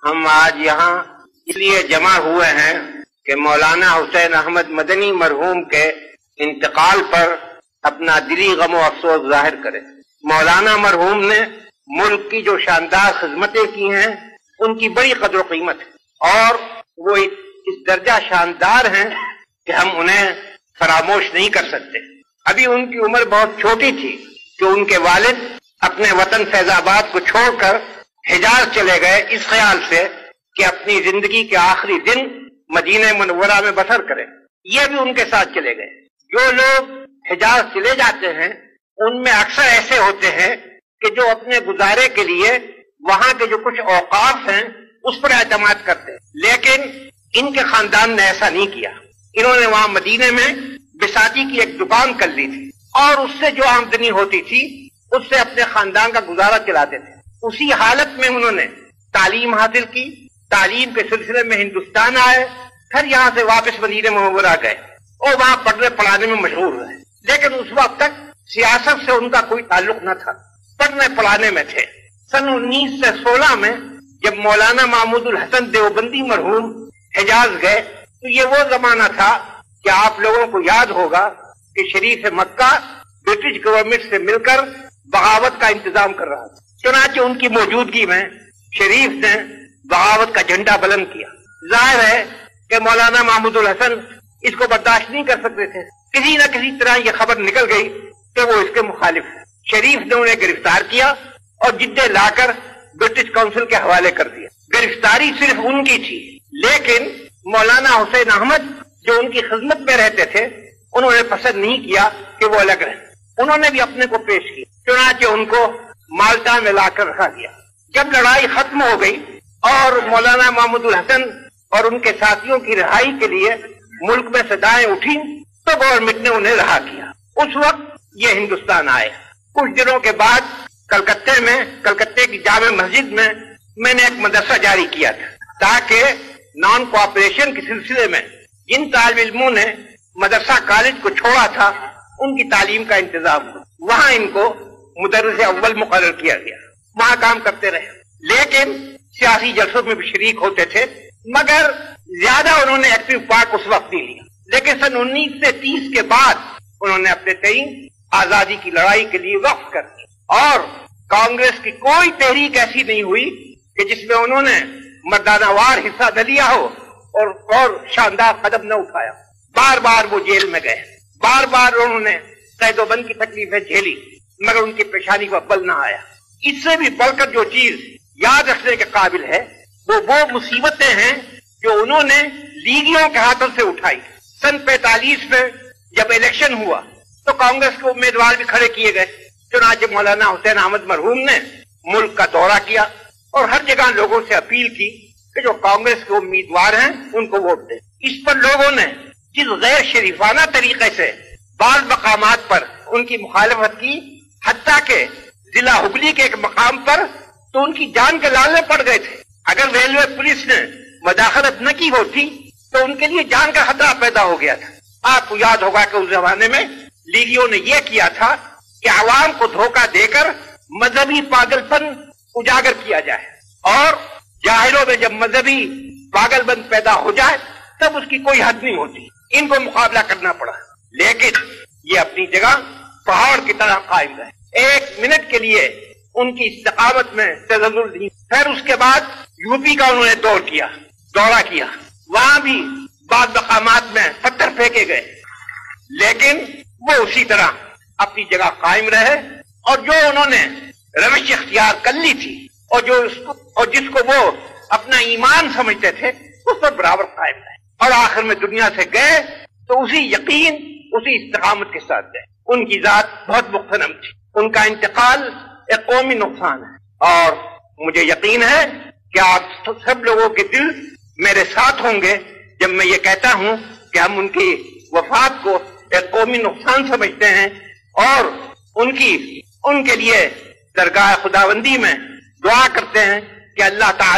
ہم آج یہاں اس لیے جمع ہوئے ہیں کہ مولانا حسین احمد مدنی مرحوم کے انتقال پر اپنا دلی غم و افسوس ظاہر کرے۔ مولانا مرحوم نے ملک کی جو شاندار خدمتیں کی ہیں ان کی بڑی قدر و قیمت ہے، اور وہ اس درجہ شاندار ہیں کہ ہم انہیں فراموش نہیں کر سکتے۔ ابھی ان کی عمر بہت چھوٹی تھی کہ ان کے والد اپنے وطن فیض آباد کو چھوڑ کر حجاز چلے گئے، اس خیال سے کہ اپنی زندگی کے آخری دن مدینہ منورہ میں بسر کریں۔ یہ بھی ان کے ساتھ چلے گئے۔ جو لوگ حجاز چلے جاتے ہیں ان میں اکثر ایسے ہوتے ہیں کہ جو اپنے گزارے کے لیے وہاں کے جو کچھ اوقاف ہیں اس پر اعتماد کرتے ہیں، لیکن ان کے خاندان نے ایسا نہیں کیا۔ انہوں نے وہاں مدینے میں بساتی کی ایک دکان کر لی تھی، اور اس سے جو آمدنی ہوتی تھی اس سے اپنے خاندان کا گزارا چلاتے تھے۔ اسی حالت میں انہوں نے تعلیم حاصل کی، تعلیم کے سلسلے میں ہندوستان آئے، پھر یہاں سے واپس مدینہ منورہ گئے اور وہاں پڑھنے پڑھانے میں مشغول رہے، لیکن اس وقت تک سیاست سے ان کا کوئی تعلق نہ تھا، پڑھنے پڑھانے میں تھے۔ سن 1916 میں جب مولانا محمود الحسن دیوبندی مرحوم حجاز گئے تو یہ وہ زمانہ تھا کہ آپ لوگوں کو یاد ہوگا کہ شریف مکہ برٹش گورنمنٹ سے مل کر بغاوت کا انتظام کر رہا تھا۔ چنانچہ ان کی موجودگی میں شریف نے بغاوت کا جھنڈا بلند کیا۔ ظاہر ہے کہ مولانا محمود الحسن اس کو برداشت نہیں کر سکتے تھے، کسی نہ کسی طرح یہ خبر نکل گئی کہ وہ اس کے مخالف ہے۔ شریف نے انہیں گرفتار کیا اور جدے لا کر برٹش کونسل کے حوالے کر دیا۔ گرفتاری صرف ان کی تھی، لیکن مولانا حسین احمد جو ان کی خدمت میں رہتے تھے انہوں نے پسند نہیں کیا کہ وہ الگ رہیں۔ انہوں نے بھی اپنے کو پیش کیا، چنانچہ ان کو مالٹا میں لا کر رکھا گیا۔ جب لڑائی ختم ہو گئی اور مولانا محمود الحسن اور ان کے ساتھیوں کی رہائی کے لیے ملک میں صدائیں اٹھی تو گورنمنٹ نے انہیں رہا کیا۔ اس وقت یہ ہندوستان آئے۔ کچھ دنوں کے بعد کلکتے کی جامع مسجد میں نے ایک مدرسہ جاری کیا تھا تاکہ نان کوآپریشن کے سلسلے میں جن طالب علموں نے مدرسہ کالج کو چھوڑا تھا ان کی تعلیم کا انتظام ہو۔ وہاں ان کو مدرس اول مقرر کیا گیا، وہاں کام کرتے رہے، لیکن سیاسی جلسوں میں بھی شریک ہوتے تھے، مگر زیادہ انہوں نے ایکٹیو پارٹ اس وقت نہیں لیا۔ لیکن سن 1930 کے بعد انہوں نے اپنے تئیں آزادی کی لڑائی کے لیے وقف کر دیا، اور کانگریس کی کوئی تحریک ایسی نہیں ہوئی کہ جس میں انہوں نے مردانہ وار حصہ نہ لیا ہو اور شاندار قدم نہ اٹھایا۔ بار بار وہ جیل میں گئے، بار بار انہوں نے قید و بند کی تکلیفیں جھیلی، مگر ان کی پیشانی کو بل نہ آیا۔ اس سے بھی بڑھ کر جو چیز یاد رکھنے کے قابل ہے وہ مصیبتیں ہیں جو انہوں نے لیگیوں کے ہاتھوں سے اٹھائی۔ سن 45 میں جب الیکشن ہوا تو کانگریس کے امیدوار بھی کھڑے کیے گئے، چنانچہ مولانا حسین احمد مرحوم نے ملک کا دورہ کیا اور ہر جگہ لوگوں سے اپیل کی کہ جو کانگریس کے امیدوار ہیں ان کو ووٹ دیں۔ اس پر لوگوں نے جس غیر شریفانہ طریقے سے بعض مقامات پر ان کی مخالفت کی، حتیٰ کہ ضلع ہگلی کے ایک مقام پر تو ان کی جان کے لالے پڑ گئے تھے۔ اگر ریلوے پولیس نے مداخلت نہ کی ہوتی تو ان کے لیے جان کا خطرہ پیدا ہو گیا تھا۔ آپ کو یاد ہوگا کہ اس زمانے میں لیگیوں نے یہ کیا تھا کہ عوام کو دھوکہ دے کر مذہبی پاگل پن اجاگر کیا جائے، اور جاہلوں میں جب مذہبی پاگل پن پیدا ہو جائے تب اس کی کوئی حد نہیں ہوتی۔ ان کو مقابلہ کرنا پڑا، لیکن یہ اپنی جگہ پہاڑ کی طرح قائم رہے۔ ایک منٹ کے لیے ان کی استقامت میں تزلزل نہیں۔ پھر اس کے بعد یوپی کا انہوں نے دورہ کیا، وہاں بھی بعض مقامات میں پتھر پھینکے گئے، لیکن وہ اسی طرح اپنی جگہ قائم رہے، اور جو انہوں نے روش اختیار کر لی تھی اور جس کو وہ اپنا ایمان سمجھتے تھے اس پر برابر قائم رہے، اور آخر میں دنیا سے گئے تو اسی یقین اسی استقامت کے ساتھ گئے۔ ان کی ذات بہت مغتنم تھی، ان کا انتقال ایک قومی نقصان ہے، اور مجھے یقین ہے کہ آپ سب لوگوں کے دل میرے ساتھ ہوں گے جب میں یہ کہتا ہوں کہ ہم ان کی وفات کو ایک قومی نقصان سمجھتے ہیں، اور ان کے لیے درگاہ خداوندی میں دعا کرتے ہیں کہ اللہ تعالی